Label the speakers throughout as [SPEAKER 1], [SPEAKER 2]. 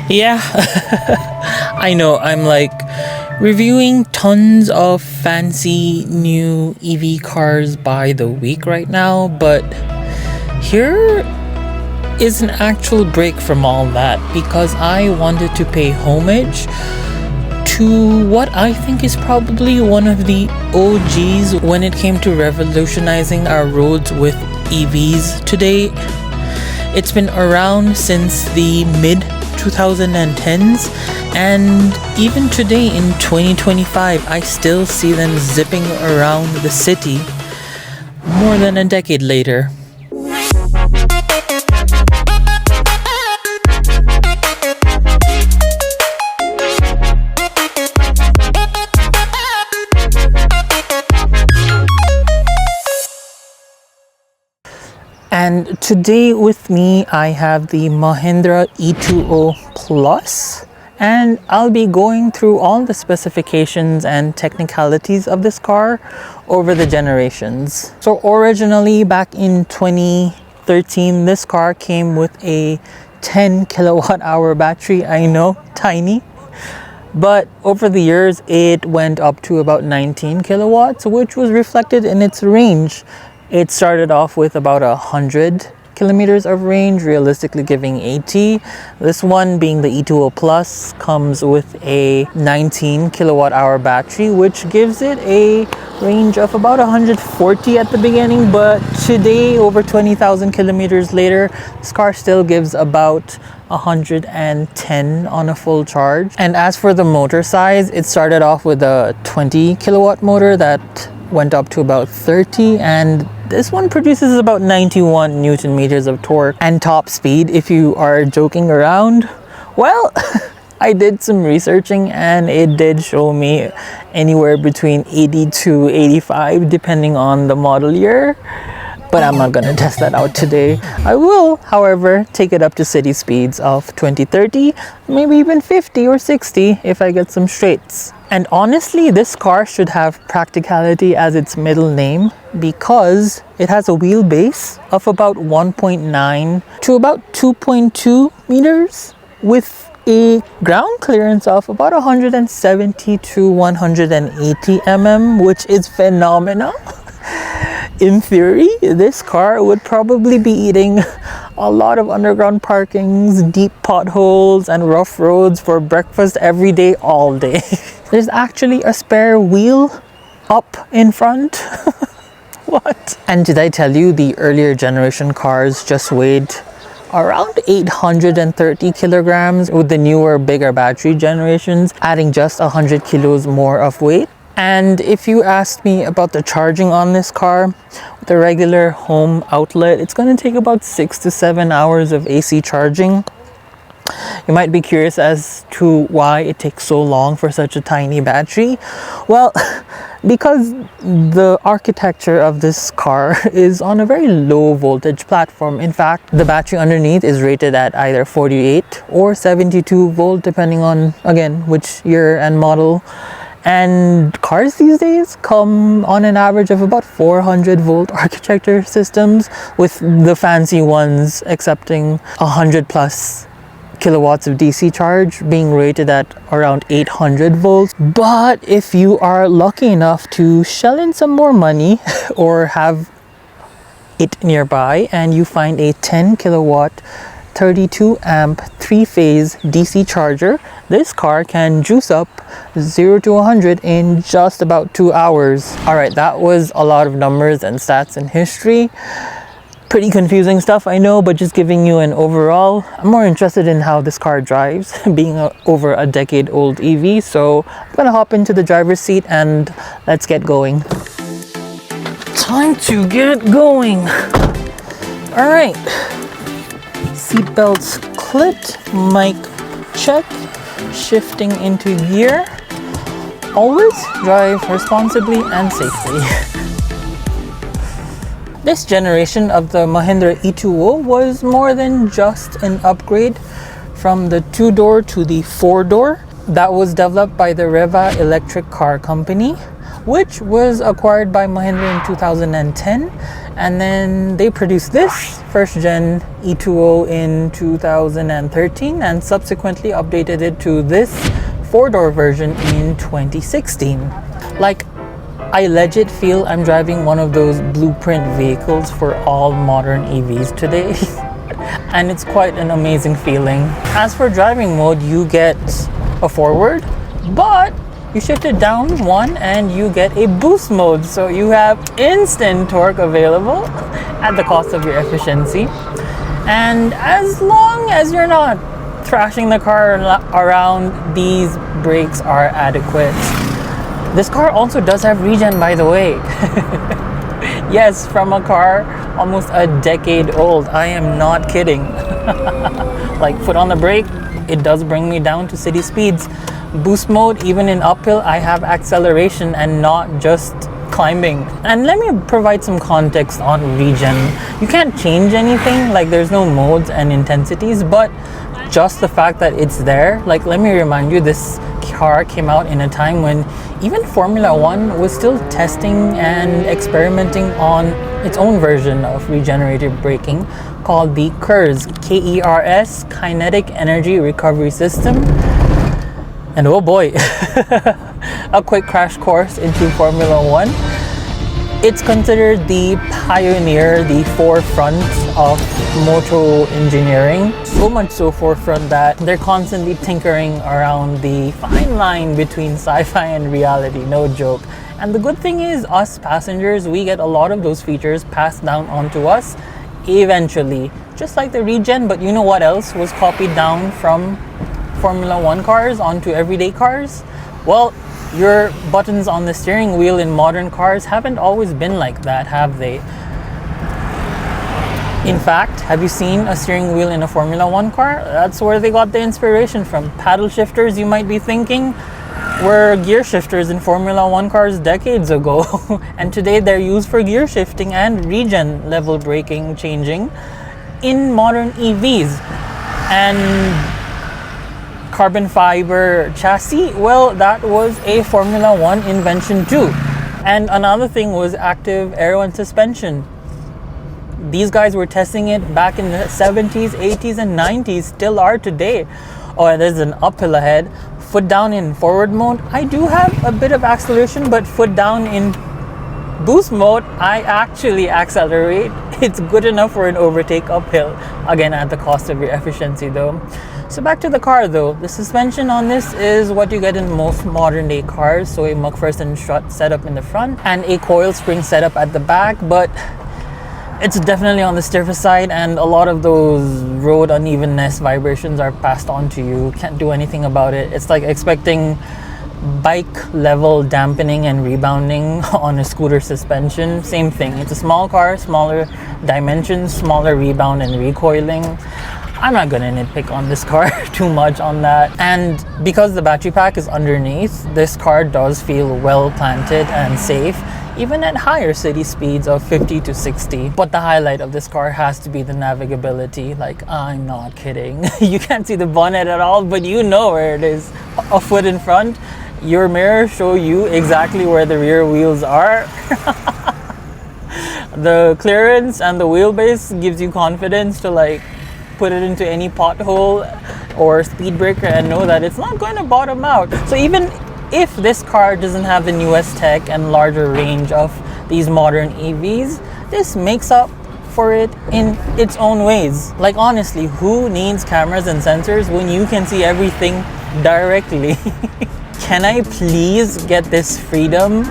[SPEAKER 1] Yeah, I know I'm like reviewing tons of fancy new EV cars by the week right now, but here is an actual break from all that because I wanted to pay homage to what I think is probably one of the OGs when it came to revolutionizing our roads with EVs today. It's been around since the mid 2010s, and even today in 2025 I still see them zipping around the city more than a decade later. And today with me I have the Mahindra E20 Plus, and I'll be going through all the specifications and technicalities of this car over the generations. So originally back in 2013, this car came with a 10 kilowatt hour battery. I know, tiny. But over the years it went up to about 19 kilowatts, which was reflected in its range. It started off with about 100 kilometers of range, realistically giving 80. This one, being the E20 Plus, comes with a 19 kilowatt hour battery, which gives it a range of about 140 at the beginning. But today, over 20,000 kilometers later, this car still gives about 110 on a full charge. And as for the motor size, it started off with a 20 kilowatt motor that went up to about 30, and this one produces about 91 newton meters of torque. And top speed, if you are joking around, well, I did some researching and it did show me anywhere between 80 to 85 depending on the model year. But I'm not gonna test that out today. I will, however, take it up to city speeds of 20, 30, maybe even 50 or 60 if I get some straights. And honestly, this car should have practicality as its middle name because it has a wheelbase of about 1.9 to about 2.2 meters with a ground clearance of about 170 to 180 mm, which is phenomenal. In theory, this car would probably be eating a lot of underground parkings, deep potholes, and rough roads for breakfast every day, all day. There's actually a spare wheel up in front. What? And did I tell you the earlier generation cars just weighed around 830 kilograms, with the newer, bigger battery generations adding just 100 kilos more of weight? And if you asked me about the charging on this car, with a regular home outlet, it's going to take about 6 to 7 hours of AC charging. You might be curious as to why it takes so long for such a tiny battery. Well, because the architecture of this car is on a very low voltage platform. In fact, the battery underneath is rated at either 48 or 72 volt, depending on, again, which year and model. And cars these days come on an average of about 400 volt architecture systems, with the fancy ones accepting 100 plus kilowatts of DC charge, being rated at around 800 volts. But if you are lucky enough to shell in some more money or have it nearby and you find a 10 kilowatt 32 amp 3-phase DC charger, this car can juice up 0 to 100 in just about 2 hours. Alright, that was a lot of numbers and stats and history. Pretty confusing stuff, I know, but just giving you an overall. I'm more interested in how this car drives, being over a decade old EV. So I'm gonna hop into the driver's seat and let's get going. Time to get going. Alright. Seatbelts clipped, mic check, shifting into gear. Always drive responsibly and safely. This generation of the Mahindra E20 was more than just an upgrade from the 2-door to the 4-door. That was developed by the Reva Electric Car Company, which was acquired by Mahindra in 2010. And then they produced this first gen E20 in 2013 and subsequently updated it to this 4-door version in 2016. Like, I legit feel I'm driving one of those blueprint vehicles for all modern EVs today. And it's quite an amazing feeling. As for driving mode, you get a forward, but you shift it down one and you get a boost mode. So you have instant torque available at the cost of your efficiency. And as long as you're not thrashing the car around, these brakes are adequate. This car also does have regen, by the way. Yes, from a car almost a decade old. I am not kidding. Like, foot on the brake, it does bring me down to city speeds. Boost mode, even in uphill, I have acceleration and not just climbing. And let me provide some context on regen. You can't change anything, like there's no modes and intensities, but just the fact that it's there. Like, let me remind you, this car came out in a time when even Formula One was still testing and experimenting on its own version of regenerative braking called the KERS, K-E-R-S, Kinetic Energy Recovery System. And oh boy, a quick crash course into Formula One. It's considered the pioneer, the forefront of motor engineering. So much so forefront that they're constantly tinkering around the fine line between sci-fi and reality, no joke. And the good thing is, us passengers, we get a lot of those features passed down onto us eventually. Just like the regen, but you know what else was copied down from Formula One cars onto everyday cars? Well, your buttons on the steering wheel in modern cars haven't always been like that, have they? In fact, have you seen a steering wheel in a Formula One car? That's where they got the inspiration from. Paddle shifters, you might be thinking, were gear shifters in Formula One cars decades ago. And today they're used for gear shifting and regen level braking changing in modern EVs. And carbon fiber chassis, well, that was a Formula One invention too. And another thing was active aero and suspension. These guys were testing it back in the 70s, 80s, and 90s, still are today. Oh, and there's an uphill ahead. Foot down in forward mode, I do have a bit of acceleration, but foot down in boost mode, I actually accelerate. It's good enough for an overtake uphill. Again, at the cost of your efficiency though. So back to the car though, the suspension on this is what you get in most modern day cars. So a McPherson strut setup in the front and a coil spring setup at the back, but it's definitely on the stiffer side, and a lot of those road unevenness vibrations are passed on to you. Can't do anything about it. It's like expecting bike level dampening and rebounding on a scooter suspension. Same thing. It's a small car, smaller dimensions, smaller rebound and recoiling. I'm not gonna nitpick on this car too much on that. And because the battery pack is underneath, this car does feel well planted and safe, even at higher city speeds of 50 to 60. But the highlight of this car has to be the navigability. Like, I'm not kidding. You can't see the bonnet at all, but you know where it is. A foot in front, your mirrors show you exactly where the rear wheels are. The clearance and the wheelbase gives you confidence to like put it into any pothole or speed breaker and know that it's not going to bottom out. So even if this car doesn't have the newest tech and larger range of these modern EVs, this makes up for it in its own ways. Like, honestly, who needs cameras and sensors when you can see everything directly? Can I please get this freedom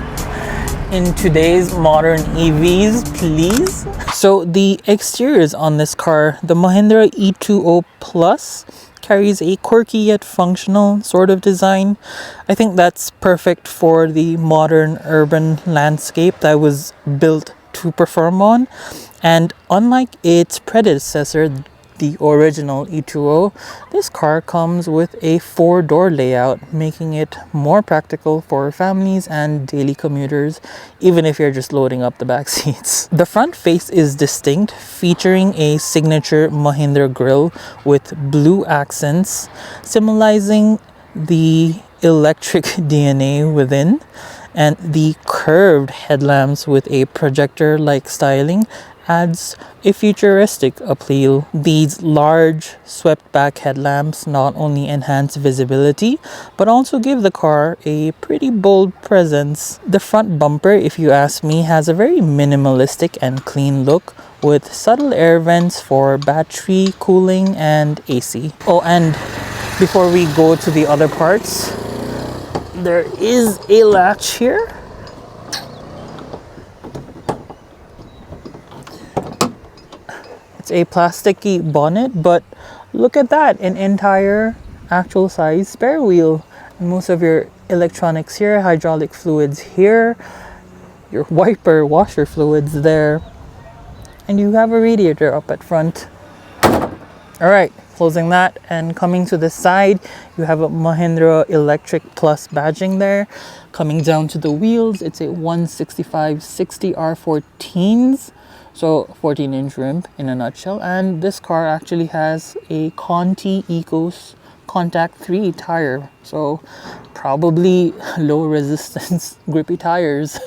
[SPEAKER 1] in today's modern EVs, please? So the exteriors on this car, the Mahindra E20 Plus carries a quirky yet functional sort of design. I think that's perfect for the modern urban landscape that was built to perform on. And unlike its predecessor, the original E20, this car comes with a 4-door layout, making it more practical for families and daily commuters, even if you're just loading up the back seats. The front face is distinct, featuring a signature Mahindra grille with blue accents, symbolizing the electric DNA within, and the curved headlamps with a projector-like styling adds a futuristic appeal. These large swept back headlamps not only enhance visibility but also give the car a pretty bold presence. The front bumper, if you ask me, has a very minimalistic and clean look with subtle air vents for battery cooling and AC. Oh, and before we go to the other parts, there is a latch here. It's a plasticky bonnet, but look at that, an entire actual size spare wheel. And most of your electronics here, hydraulic fluids here, your wiper washer fluids there, and you have a radiator up at front. All right, closing that and coming to the side, you have a Mahindra Electric Plus badging there. Coming down to the wheels, it's a 165/60 R14s. So 14-inch rim in a nutshell. And this car actually has a Conti Ecos Contact 3 tire. So probably low resistance grippy tires.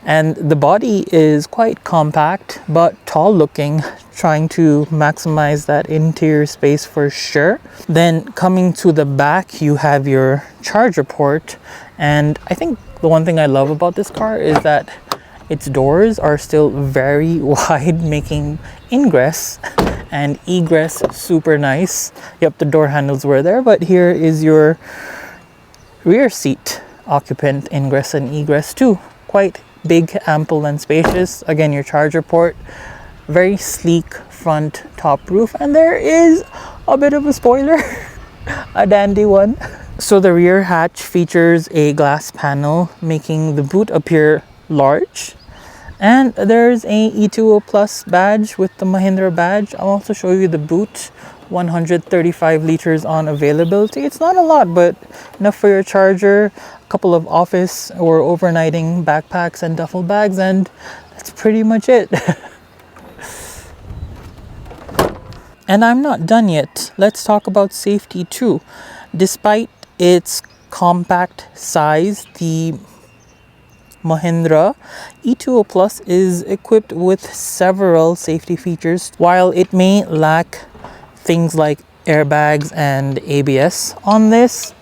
[SPEAKER 1] And the body is quite compact but tall looking, trying to maximize that interior space for sure. Then coming to the back, you have your charger port. And I think the one thing I love about this car is that its doors are still very wide, making ingress and egress super nice. Yep, the door handles were there, but here is your rear seat occupant ingress and egress too. Quite big, ample, and spacious. Again, your charger port, very sleek front top roof, and there is a bit of a spoiler, a dandy one. So the rear hatch features a glass panel, making the boot appear large. And there's a E20 Plus badge with the Mahindra badge. I'll also show you the boot. 135 liters on availability. It's not a lot, but enough for your charger, a couple of office or overnighting backpacks and duffel bags, and that's pretty much it. And I'm not done yet. Let's talk about safety too. Despite its compact size, the Mahindra E20 Plus is equipped with several safety features. While it may lack things like airbags and ABS on this,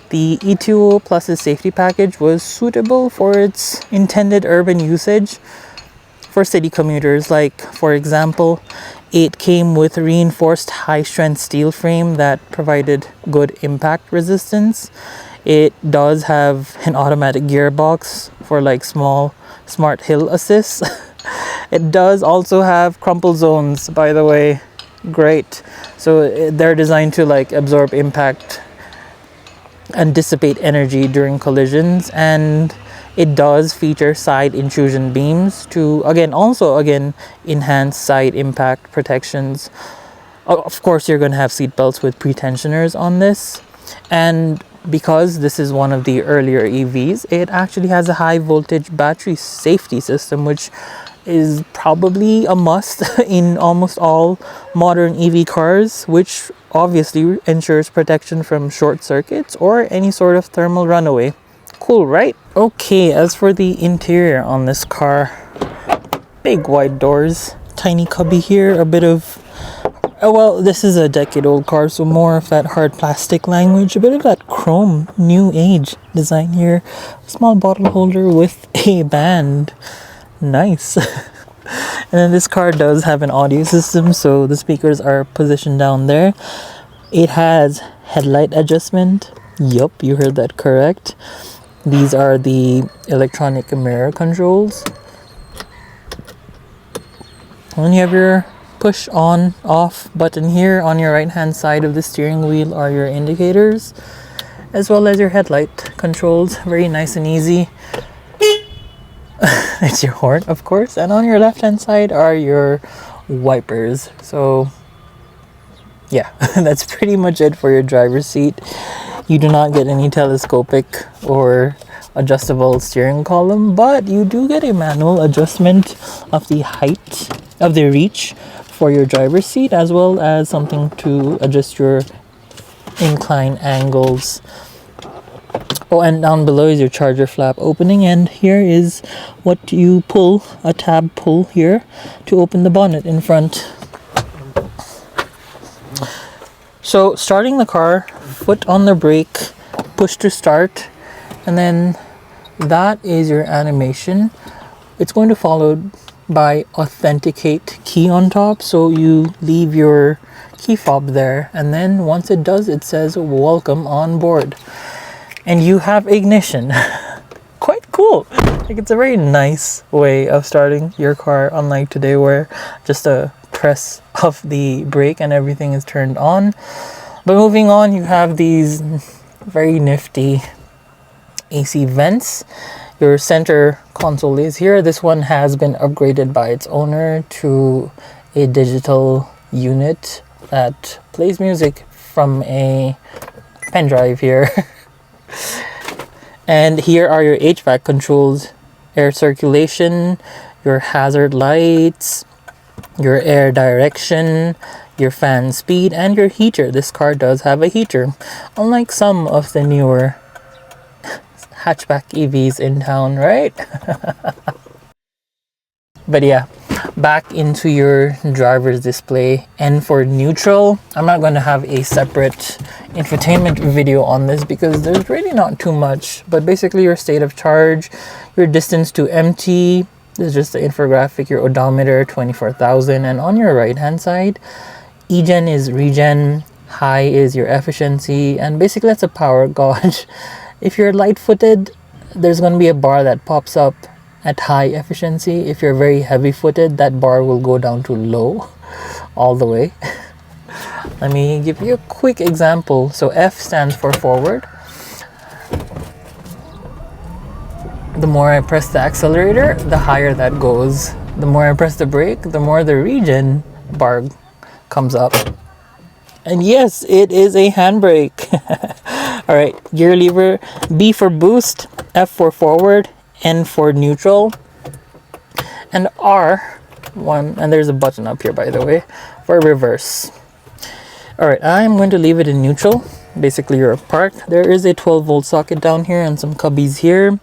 [SPEAKER 1] the E20 Plus's safety package was suitable for its intended urban usage for city commuters. Like, for example, it came with reinforced high-strength steel frame that provided good impact resistance. It does have an automatic gearbox for like small smart hill assists. It does also have crumple zones, by the way. Great. So they're designed to like absorb impact and dissipate energy during collisions, and it does feature side intrusion beams to again enhance side impact protections. Of course, you're going to have seat belts with pretensioners on this, and because this is one of the earlier EVs, it actually has a high voltage battery safety system, which is probably a must in almost all modern EV cars, which obviously ensures protection from short circuits or any sort of thermal runaway. Cool, right? Okay, as for the interior on this car, big wide doors, tiny cubby here, a bit of well, this is a decade-old car, so more of that hard plastic language, a bit of that chrome new age design here. Small bottle holder with a band. Nice. And then this car does have an audio system, so the speakers are positioned down there. It has headlight adjustment. Yup, you heard that correct. These are the electronic mirror controls. And you have your push on off button here. On your right hand side of the steering wheel are your indicators, as well as your headlight controls. Very nice and easy. It's your horn, of course. And on your left hand side are your wipers. So yeah, that's pretty much it for your driver's seat. You do not get any telescopic or adjustable steering column, but you do get a manual adjustment of the height of the reach for your driver's seat, as well as something to adjust your incline angles. Oh, and down below is your charger flap opening, and here is what you pull, a tab pull here to open the bonnet in front. So starting the car, foot on the brake, push to start, and then that is your animation. It's going to follow by authenticate key on top, so you leave your key fob there, and then once it does, it says welcome on board. And you have ignition. Quite cool. Like, it's a very nice way of starting your car, unlike today where just a press of the brake and everything is turned on. But moving on, you have these very nifty AC vents. Your center console is here. This one has been upgraded by its owner to a digital unit that plays music from a pen drive here. And here are your HVAC controls, air circulation, your hazard lights, your air direction, your fan speed, and your heater. This car does have a heater, unlike some of the newer hatchback EVs in town, right? But yeah, back into your driver's display. And for neutral, I'm not going to have a separate infotainment video on this because there's really not too much, but basically your state of charge, your distance to empty, this is just the infographic, your odometer 24,000, and on your right hand side, E-gen is regen, high is your efficiency, and basically that's a power gauge. If you're light-footed, there's going to be a bar that pops up at high efficiency. If you're very heavy-footed, that bar will go down to low all the way. Let me give you a quick example. So F stands for forward. The more I press the accelerator, the higher that goes. The more I press the brake, the more the regen bar comes up. And yes, it is a handbrake. All right, gear lever, B for boost, F for forward, N for neutral, and R1, and there's a button up here, by the way, for reverse. All right, I'm going to leave it in neutral. Basically, you're parked. There is a 12-volt socket down here and some cubbies here.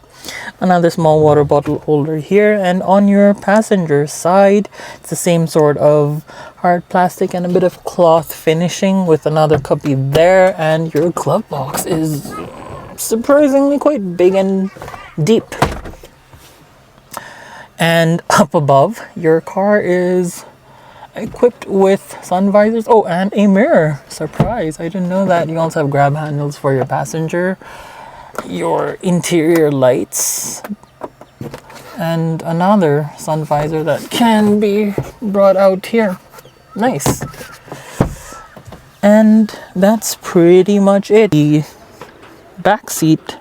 [SPEAKER 1] Another small water bottle holder here, and on your passenger side, it's the same sort of hard plastic and a bit of cloth finishing with another cubby there, and your glove box is surprisingly quite big and deep. And up above, your car is equipped with sun visors. Oh, and a mirror. Surprise, I didn't know that. You also have grab handles for your passenger, your interior lights, and another sun visor that can be brought out here. Nice. And that's pretty much it. The back seat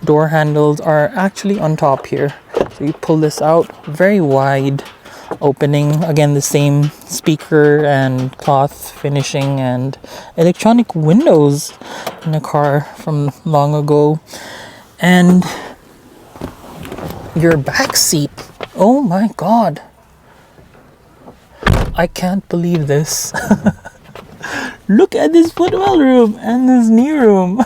[SPEAKER 1] door handles are actually on top here. So you pull this out, very wide opening. Again, the same speaker and cloth finishing and electronic windows in a car from long ago. And your back seat, oh my god, I can't believe this. Look at this footwell room and this knee room.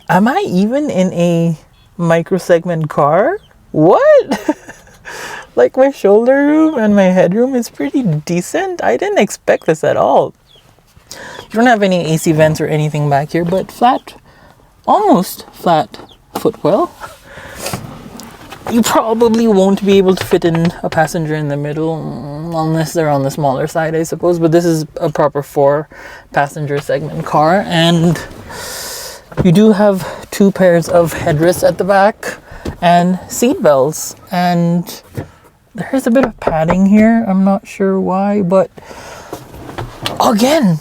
[SPEAKER 1] Am I even in a micro segment car? What? Like, my shoulder room and my headroom is pretty decent. I didn't expect this at all. You don't have any AC vents or anything back here, but flat, almost flat footwell. You probably won't be able to fit in a passenger in the middle unless they're on the smaller side, I suppose, but this is a proper 4-passenger segment car, and you do have 2 pairs of headrests at the back and seat belts, and there's a bit of padding here. I'm not sure why, but again,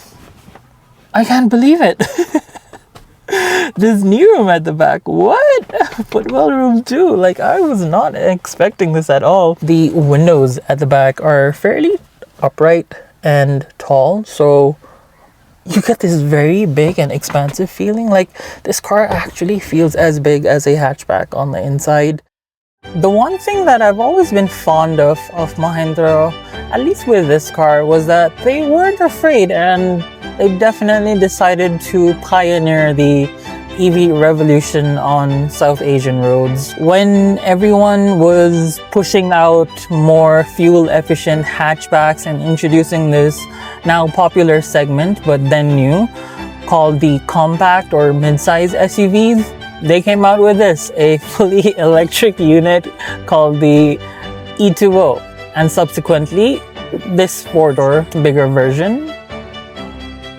[SPEAKER 1] I can't believe it. This knee room at the back, what? Footwell room too. Like, I was not expecting this at all. The windows at the back are fairly upright and tall, so you get this very big and expansive feeling. Like, this car actually feels as big as a hatchback on the inside. The one thing that I've always been fond of Mahindra, at least with this car, was that they weren't afraid, and they definitely decided to pioneer the EV revolution on South Asian roads. When everyone was pushing out more fuel-efficient hatchbacks and introducing this now popular segment, but then new, called the compact or mid-size SUVs, they came out with this, a fully electric unit called the E20, and subsequently this four-door bigger version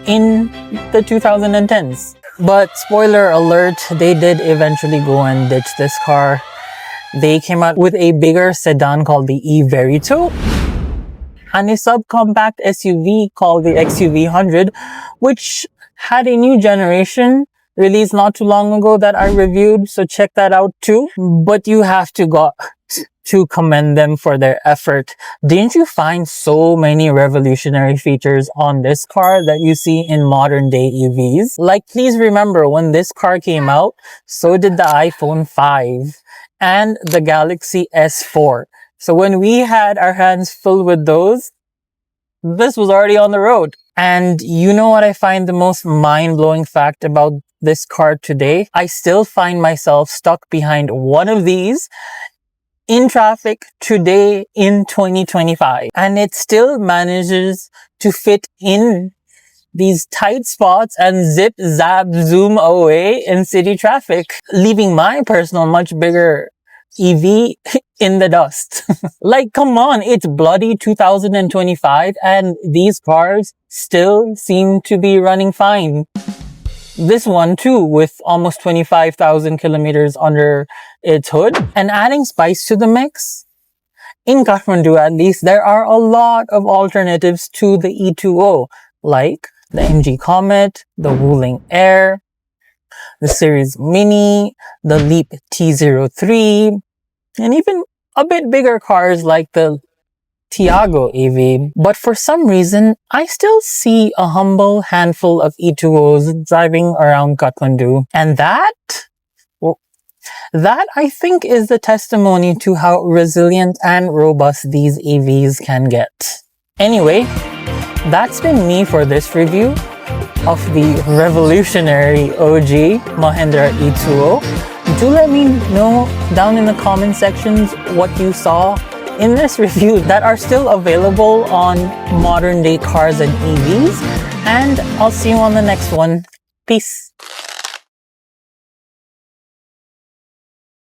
[SPEAKER 1] in the 2010s. But spoiler alert, they did eventually go and ditch this car. They came out with a bigger sedan called the E20 and a subcompact SUV called the XUV100, which had a new generation released not too long ago that I reviewed, so check that out too. But you have to commend them for their effort. Didn't you find so many revolutionary features on this car that you see in modern day EVs? Like, please remember, when this car came out, so did the iPhone 5 and the Galaxy S4. So when we had our hands filled with those, this was already on the road. And you know what I find the most mind-blowing fact about this car today? I still find myself stuck behind one of these in traffic today in 2025. And it still manages to fit in these tight spots and zip, zap, zoom away in city traffic, leaving my personal much bigger EV in the dust. Like, come on, it's bloody 2025 and these cars still seem to be running fine. This one too, with almost 25,000 kilometers under its hood. And adding spice to the mix, in Kathmandu at least, there are a lot of alternatives to the E20, like the MG Comet, the Wuling Air, the Series Mini, the Leap T03, and even a bit bigger cars like the Tiago EV. But for some reason, I still see a humble handful of E20s driving around Kathmandu. And that I think is the testimony to how resilient and robust these EVs can get. Anyway, that's been me for this review of the revolutionary OG Mahindra E20. Do let me know down in the comment sections what you saw in this review that are still available on modern day cars and EVs. And I'll see you on the next one. Peace.